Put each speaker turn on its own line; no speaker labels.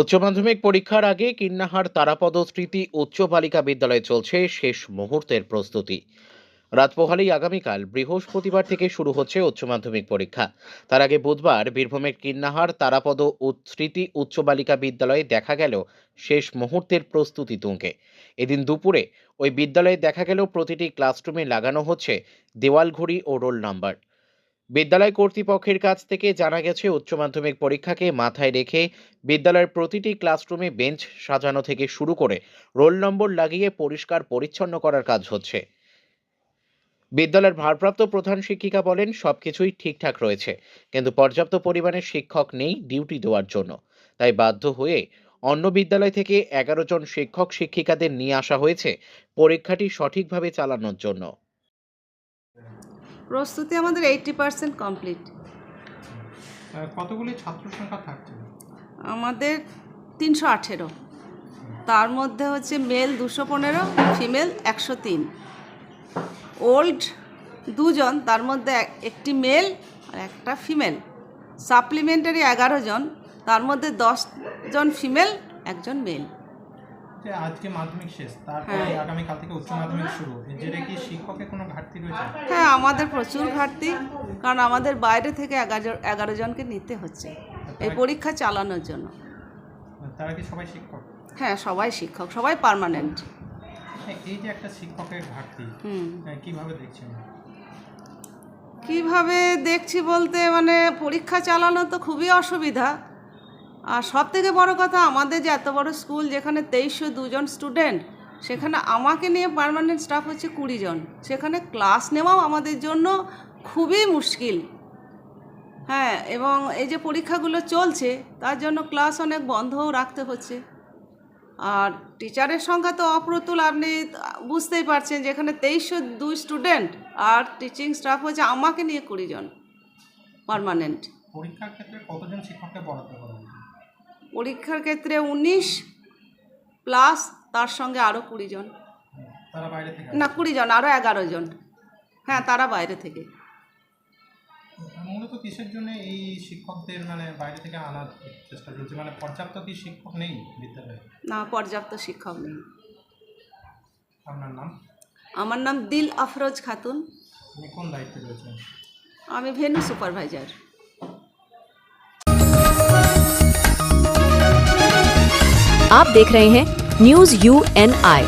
উচ্চ মাধ্যমিক পরীক্ষার আগে কিন্নাহার তারাপদ স্মৃতি উচ্চ বালিকা বিদ্যালয়ে চলছে শেষ মুহূর্তের প্রস্তুতি। রাত পোহালেই আগামীকাল বৃহস্পতিবার থেকে শুরু হচ্ছে উচ্চ মাধ্যমিক পরীক্ষা। তার আগে বুধবার বীরভূমের কিন্নাহার তারাপদ স্মৃতি উচ্চ বালিকা বিদ্যালয়ে দেখা গেল শেষ মুহূর্তের প্রস্তুতি তুঙ্গে। এদিন দুপুরে ওই বিদ্যালয়ে দেখা গেল প্রতিটি ক্লাসরুমে লাগানো হচ্ছে দেওয়াল ঘড়ি ও রোল নাম্বার। বিদ্যালয় কর্তৃপক্ষের কাছ থেকে জানা গেছে উচ্চ মাধ্যমিক পরীক্ষাকে মাথায় রেখে বিদ্যালয়ের প্রতিটি ক্লাসরুমে বেঞ্চ সাজানো থেকে শুরু করে রোল নম্বর লাগিয়ে পরিষ্কার পরিচ্ছন্ন করার কাজ হচ্ছে। বিদ্যালয়ের ভারপ্রাপ্ত প্রধান শিক্ষিকা বলেন, সবকিছুই ঠিকঠাক রয়েছে, কিন্তু পর্যাপ্ত পরিমাণে শিক্ষক নেই ডিউটি দেওয়ার জন্য। তাই বাধ্য হয়ে অন্য বিদ্যালয় থেকে 11 জন শিক্ষক শিক্ষিকাদের নিয়ে আসা হয়েছে পরীক্ষাটি সঠিকভাবে চালানোর জন্য।
প্রস্তুতি আমাদের 80% কমপ্লিট।
কতগুলি ছাত্র সংখ্যা থাকছে?
আমাদের 318, তার মধ্যে হচ্ছে মেল 215, ফিমেল 103। ওল্ড 2 জন, তার মধ্যে একটি মেল আর একটা ফিমেল। সাপ্লিমেন্টারি 11 জন, তার মধ্যে 10 জন ফিমেল, 1 জন মেল।
আজকে মাধ্যমিক শেষ, তারপরে আগামীকাল থেকে উচ্চ মাধ্যমিক শুরু, যেটা কি শিক্ষকের কোনো ঘাটতি রয়েছে?
হ্যাঁ, আমাদের প্রচুর ঘাটতি, কারণ আমাদের বাইরে থেকে 11 জনকে নিতে হচ্ছে এই পরীক্ষা চালানোর জন্য।
তারা কি সবাই শিক্ষক?
হ্যাঁ, সবাই শিক্ষক, সবাই পার্মানেন্ট।
এই যে একটা শিক্ষকের ঘাটতি, কিভাবে দেখছেন?
কিভাবে দেখছি বলতে, মানে পরীক্ষা চালানো তো খুবই অসুবিধা। আর সব থেকে বড় কথা, আমাদের যে এত বড় স্কুল, যেখানে 2302 জন স্টুডেন্ট, সেখানে আমাকে নিয়ে পার্মানেন্ট স্টাফ হচ্ছে 20 জন। সেখানে ক্লাস নেওয়াও আমাদের জন্য খুবই মুশকিল। হ্যাঁ, এবং এই যে পরীক্ষাগুলো চলছে, তার জন্য ক্লাস অনেক বন্ধও রাখতে হচ্ছে। আর টিচারের সংখ্যা তো অপ্রতুল, আপনি বুঝতেই পারছেন, যেখানে 2302 স্টুডেন্ট আর টিচিং স্টাফ হচ্ছে আমাকে নিয়ে 20 জন পার্মানেন্ট।
পরীক্ষার ক্ষেত্রে কতজন শিক্ষককে বরাদ্দ করা হবে?
পরীক্ষার ক্ষেত্রে 19 প্লাস তার সঙ্গে আরও 20 জন।
তারা বাইরে থেকে?
না, 20 জন, আরও 11 জন। হ্যাঁ, তারা বাইরে থেকে।
মূলত কিসের জন্য এই শিক্ষকদের বাইরে থেকে আনার চেষ্টা চলছে? পর্যাপ্ত কি শিক্ষক নেই বিদ্যালয়ে?
না, পর্যাপ্ত শিক্ষক নেই।
আপনার নাম?
আমার নাম দিল আফরোজ খাতুন।
আপনি কোন দায়িত্বে রয়েছেন?
আমি ভেন্যু সুপারভাইজার।
आप देख रहे हैं न्यूज़ UNI।